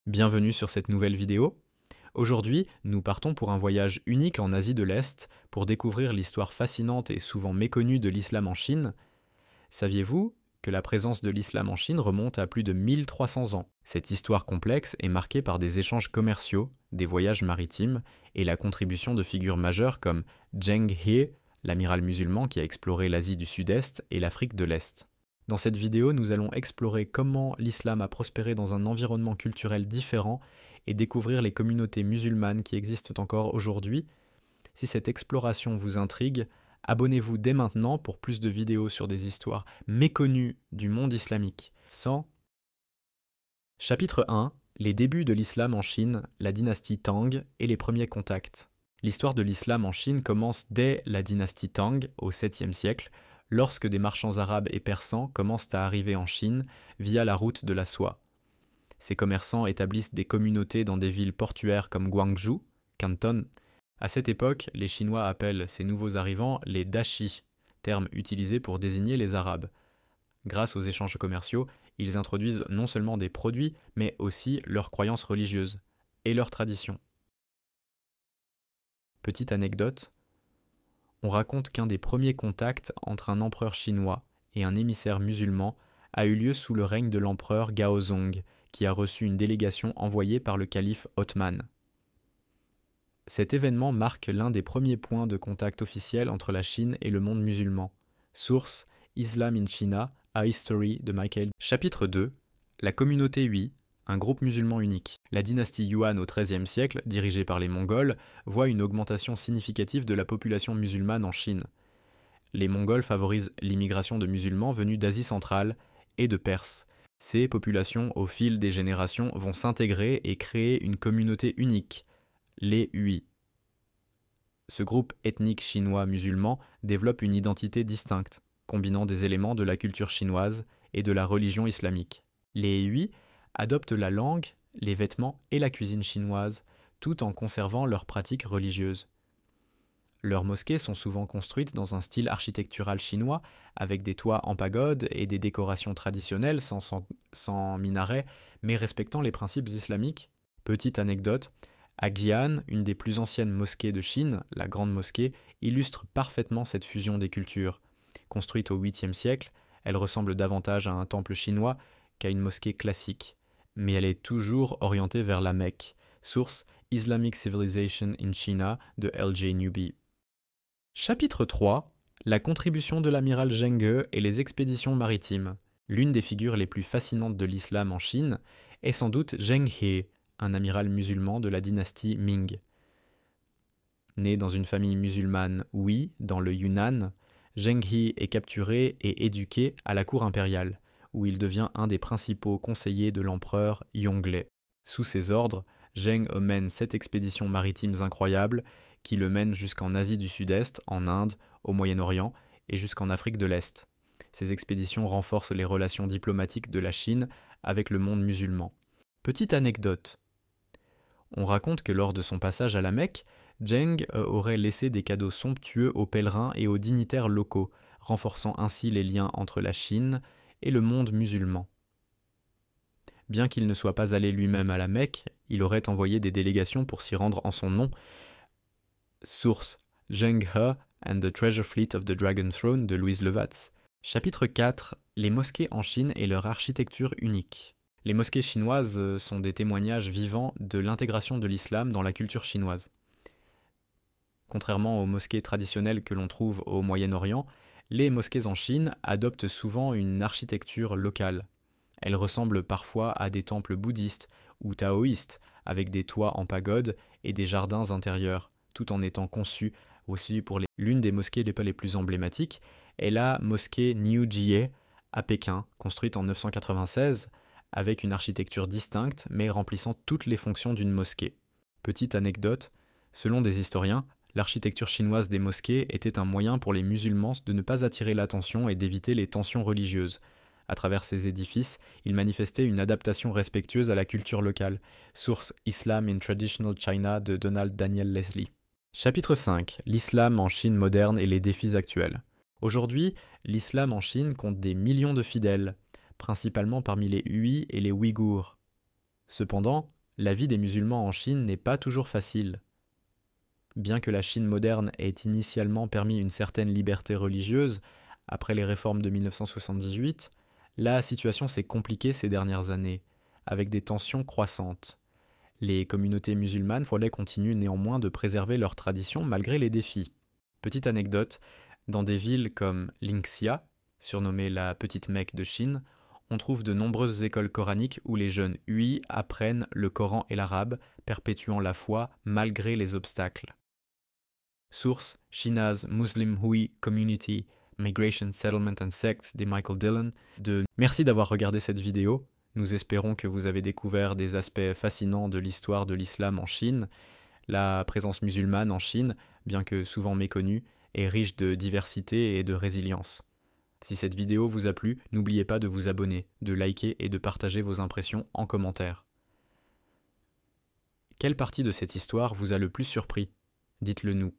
Bienvenue sur cette nouvelle vidéo. Aujourd'hui, nous partons pour un voyage unique en Asie de l'Est pour découvrir l'histoire fascinante et souvent méconnue de l'islam en Chine. Saviez-vous que la présence de l'islam en Chine remonte à plus de 1300 ans? Cette histoire complexe est marquée par des échanges commerciaux, des voyages maritimes et la contribution de figures majeures comme Zheng He, l'amiral musulman qui a exploré l'Asie du Sud-Est et l'Afrique de l'Est. Dans cette vidéo, nous allons explorer comment l'islam a prospéré dans un environnement culturel différent et découvrir les communautés musulmanes qui existent encore aujourd'hui. Si cette exploration vous intrigue, abonnez-vous dès maintenant pour plus de vidéos sur des histoires méconnues du monde islamique. Chapitre 1. Les débuts de l'islam en Chine, la dynastie Tang et les premiers contacts. L'histoire de l'islam en Chine commence dès la dynastie Tang, au 7e siècle, lorsque des marchands arabes et persans commencent à arriver en Chine via la route de la soie. Ces commerçants établissent des communautés dans des villes portuaires comme Guangzhou, Canton. À cette époque, les Chinois appellent ces nouveaux arrivants les Dashi, terme utilisé pour désigner les Arabes. Grâce aux échanges commerciaux, ils introduisent non seulement des produits, mais aussi leurs croyances religieuses et leurs traditions. Petite anecdote, on raconte qu'un des premiers contacts entre un empereur chinois et un émissaire musulman a eu lieu sous le règne de l'empereur Gaozong, qui a reçu une délégation envoyée par le calife Othman. Cet événement marque l'un des premiers points de contact officiel entre la Chine et le monde musulman. Source Islam in China, A History de Michael. Chapitre 2. La communauté Hui, un groupe musulman unique. La dynastie Yuan au XIIIe siècle, dirigée par les Mongols, voit une augmentation significative de la population musulmane en Chine. Les Mongols favorisent l'immigration de musulmans venus d'Asie centrale et de Perse. Ces populations, au fil des générations, vont s'intégrer et créer une communauté unique, les Hui. Ce groupe ethnique chinois musulman développe une identité distincte, combinant des éléments de la culture chinoise et de la religion islamique. Les Hui adoptent la langue, les vêtements et la cuisine chinoise, tout en conservant leurs pratiques religieuses. Leurs mosquées sont souvent construites dans un style architectural chinois, avec des toits en pagode et des décorations traditionnelles sans minaret, mais respectant les principes islamiques. Petite anecdote, à Xi'an, une des plus anciennes mosquées de Chine, la Grande Mosquée, illustre parfaitement cette fusion des cultures. Construite au 8e siècle, elle ressemble davantage à un temple chinois qu'à une mosquée classique, mais elle est toujours orientée vers la Mecque. Source Islamic Civilization in China de L.J. Newby. Chapitre 3. La contribution de l'amiral Zheng He et les expéditions maritimes. L'une des figures les plus fascinantes de l'islam en Chine est sans doute Zheng He, un amiral musulman de la dynastie Ming. Né dans une famille musulmane Hui, dans le Yunnan, Zheng He est capturé et éduqué à la cour impériale, où il devient un des principaux conseillers de l'empereur Yongle. Sous ses ordres, Zheng He mène 7 expéditions maritimes incroyables qui le mènent jusqu'en Asie du Sud-Est, en Inde, au Moyen-Orient et jusqu'en Afrique de l'Est. Ces expéditions renforcent les relations diplomatiques de la Chine avec le monde musulman. Petite anecdote. On raconte que lors de son passage à la Mecque, Zheng aurait laissé des cadeaux somptueux aux pèlerins et aux dignitaires locaux, renforçant ainsi les liens entre la Chine et le monde musulman. Bien qu'il ne soit pas allé lui-même à la Mecque, il aurait envoyé des délégations pour s'y rendre en son nom. Source Zheng He and the Treasure Fleet of the Dragon Throne de Louise Levatz. Chapitre 4. Les mosquées en Chine et leur architecture unique. Les mosquées chinoises sont des témoignages vivants de l'intégration de l'islam dans la culture chinoise. Contrairement aux mosquées traditionnelles que l'on trouve au Moyen-Orient, les mosquées en Chine adoptent souvent une architecture locale. Elles ressemblent parfois à des temples bouddhistes ou taoïstes, avec des toits en pagode et des jardins intérieurs, tout en étant conçues aussi pour l'une des mosquées les plus emblématiques est la mosquée Niujie à Pékin, construite en 996, avec une architecture distincte mais remplissant toutes les fonctions d'une mosquée. Petite anecdote, selon des historiens, l'architecture chinoise des mosquées était un moyen pour les musulmans de ne pas attirer l'attention et d'éviter les tensions religieuses. À travers ces édifices, ils manifestaient une adaptation respectueuse à la culture locale. Source Islam in Traditional China de Donald Daniel Leslie. Chapitre 5. L'islam en Chine moderne et les défis actuels. Aujourd'hui, l'islam en Chine compte des millions de fidèles, principalement parmi les Hui et les Ouïghours. Cependant, La vie des musulmans en Chine n'est pas toujours facile. Bien que la Chine moderne ait initialement permis une certaine liberté religieuse, après les réformes de 1978, la situation s'est compliquée ces dernières années, avec des tensions croissantes. Les communautés musulmanes continuent néanmoins de préserver leurs traditions malgré les défis. Petite anecdote, dans des villes comme Ningxia, surnommée la Petite Mecque de Chine, on trouve de nombreuses écoles coraniques où les jeunes Hui apprennent le Coran et l'arabe, perpétuant la foi malgré les obstacles. Source China's Muslim Hui Community, Migration, Settlement and Sects de Michael Dillon. Merci d'avoir regardé cette vidéo. Nous espérons que vous avez découvert des aspects fascinants de l'histoire de l'islam en Chine. La présence musulmane en Chine, bien que souvent méconnue, est riche de diversité et de résilience. Si cette vidéo vous a plu, n'oubliez pas de vous abonner, de liker et de partager vos impressions en commentaire. Quelle partie de cette histoire vous a le plus surpris ? Dites-le nous.